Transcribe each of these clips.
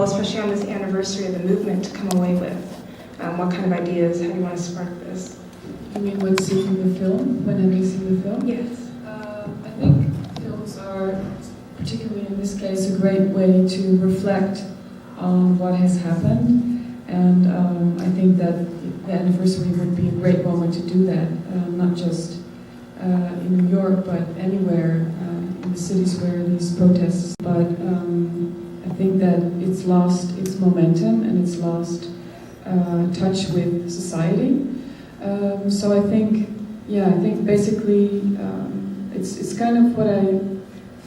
especially on this anniversary of the movement, to come away with? What kind of ideas? How do you want to spark this? You mean when seeing the film? When have you seen the film? Yes. I think films are, particularly in this case, a great way to reflect on what has happened. And I think that the anniversary would be a great moment to do that, not just in New York, but anywhere in the cities where these protests. But I think that it's lost its momentum and it's lost touch with society. So I think basically it's kind of what I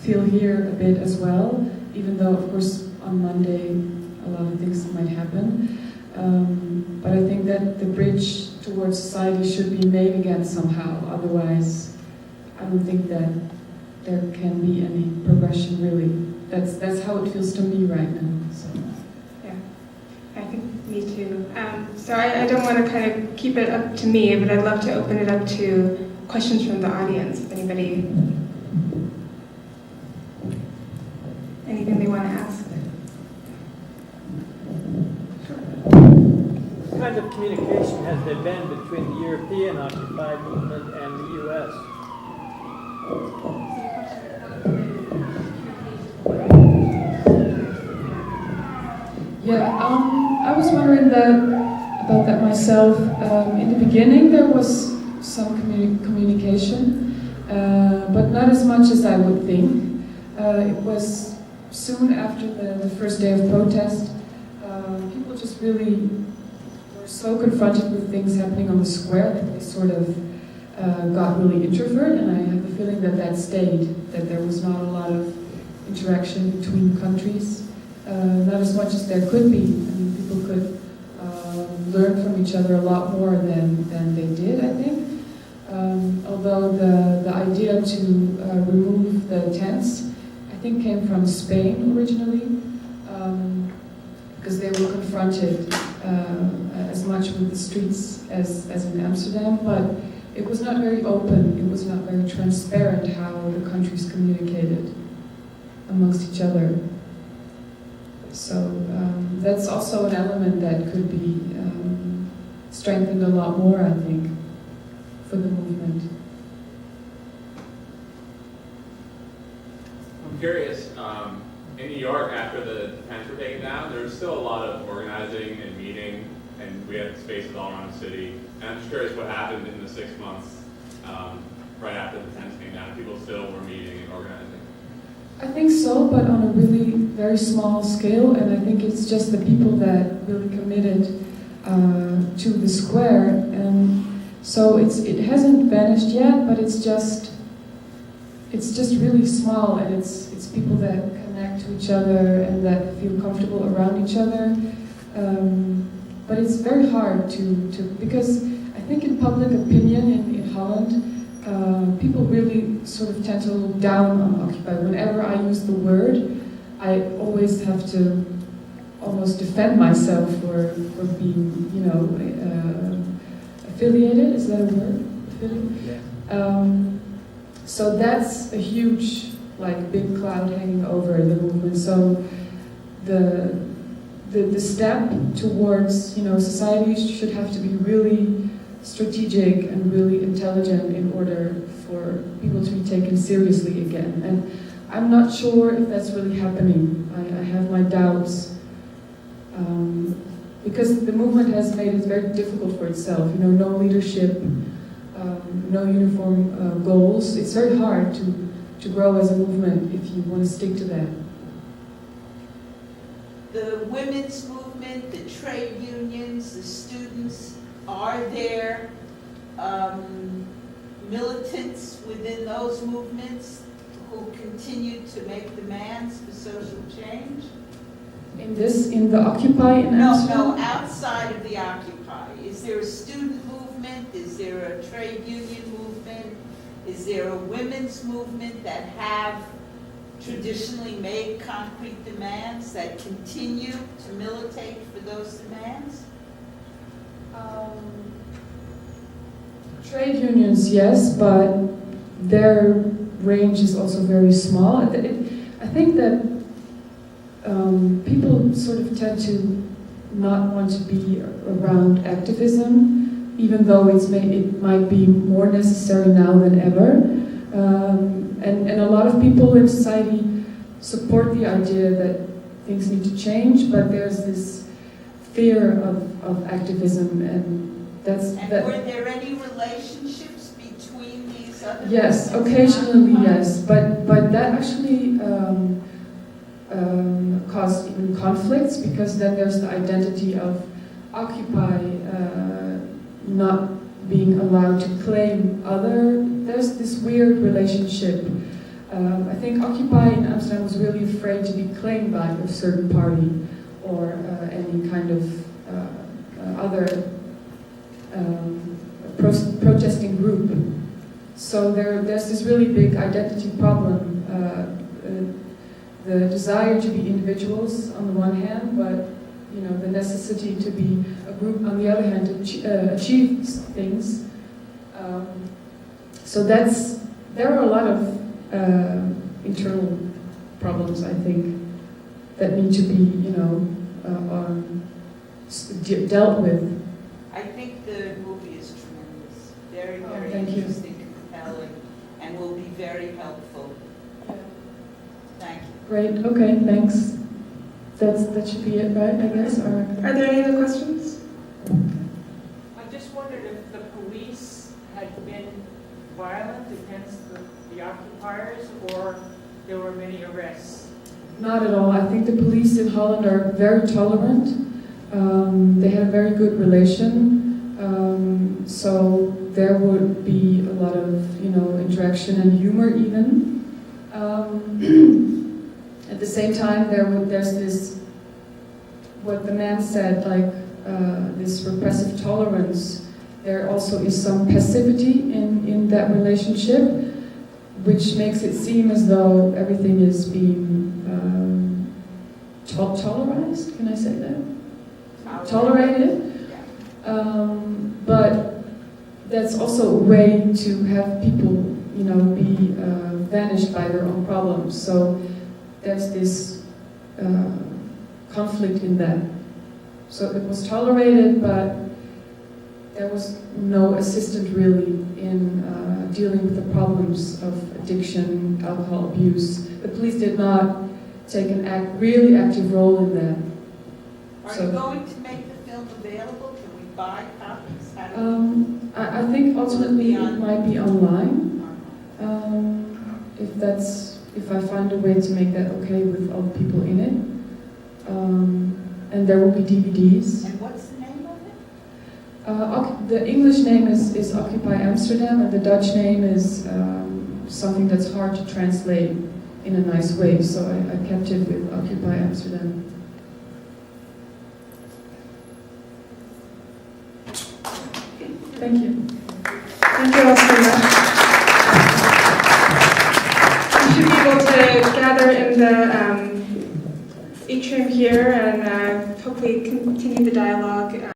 feel here a bit as well, even though of course on Monday a lot of things might happen. But I think that the bridge towards society should be made again somehow, otherwise I don't think that there can be any progression really. That's how it feels to me right now. So. Yeah, I think me too. So I don't want to kind of keep it up to me, but I'd love to open it up to questions from the audience. If anybody, anything they want to ask. What kind of communication has there been between the European Occupy movement and the U.S.? Yeah, I was wondering about that myself. In the beginning, there was some communication, but not as much as I would think. It was soon after the first day of protest. People just really were so confronted with things happening on the square that they sort of got really introvert, and I have the feeling that that stayed, that there was not a lot of interaction between countries. Not as much as there could be. I mean, people could learn from each other a lot more than they did, I think. Although the idea to remove the tents, I think came from Spain originally, because they were confronted as much with the streets as in Amsterdam, but it was not very open, it was not very transparent how the countries communicated amongst each other. So that's also an element that could be strengthened a lot more, I think, for the movement. I'm curious, in New York, after the tents were taken down, there was still a lot of organizing and meeting, and we had spaces all around the city. And I'm just curious what happened in the 6 months right after the tents came down. People still were meeting and organizing. I think so, but on a really very small scale, and I think it's just the people that really committed to the square, and so it hasn't vanished yet, but it's just really small, and it's people that connect to each other and that feel comfortable around each other. But it's very hard to because I think in public opinion in Holland, people really sort of tend to look down on Occupy. Whenever I use the word, I always have to almost defend myself for being, affiliated. Is that a word? Affiliated? Yeah. So that's a huge, big cloud hanging over the movement. So the step towards, society should have to be really strategic and really intelligent in order for people to be taken seriously again. And I'm not sure if that's really happening. I have my doubts. Because the movement has made it very difficult for itself. No leadership, no uniform goals. It's very hard to grow as a movement if you want to stick to that. The women's movement, the trade unions, the students, are there militants within those movements who continue to make demands for social change? In the Occupy in Amsterdam? No, outside of the Occupy. Is there a student movement? Is there a trade union movement? Is there a women's movement that have traditionally made concrete demands that continue to militate for those demands? Trade unions, yes, but their range is also very small. I think that people sort of tend to not want to be around activism, even though it might be more necessary now than ever. And a lot of people in society support the idea that things need to change, but there's this fear of activism, and that's... And that, were there any relationships between these other... yes, occasionally yes, but that actually caused even conflicts, because then there's the identity of Occupy not being allowed to claim other. There's this weird relationship. I think Occupy in Amsterdam was really afraid to be claimed by a certain party or any kind of other protesting group. So there's this really big identity problem. The desire to be individuals on the one hand, but the necessity to be a group on the other hand to achieve things. So there are a lot of internal problems, I think, that need to be dealt with. I think the movie is tremendous. Very, very thank you. interesting and compelling, and will be very helpful. Thank you. Great, okay, thanks. That should be it, right, I guess? Or... Are there any other questions? I just wondered if the police had been violent against the occupiers, or there were many arrests? Not at all. I think the police in Holland are very tolerant. They had a very good relation. So there would be a lot of, interaction and humor even. At the same time, there's this, what the man said, like this repressive tolerance. There also is some passivity in that relationship, which makes it seem as though everything is being tolerized. Can I say that? Tolerated. But that's also a way to have people, be vanished by their own problems. So there's this conflict in that. So it was tolerated, but there was no assistance really in dealing with the problems of addiction, alcohol abuse. The police did not take really active role in that. Are you going to make the film available? Can we buy copies? I think ultimately it might be online. If I find a way to make that okay with all the people in it. And there will be DVDs. And what's the name of it? The English name is Occupy Amsterdam, and the Dutch name is something that's hard to translate in a nice way, so I kept it with Occupy Amsterdam. Thank you. Thank you all so much. You should be able to gather in the atrium here and hopefully continue the dialogue.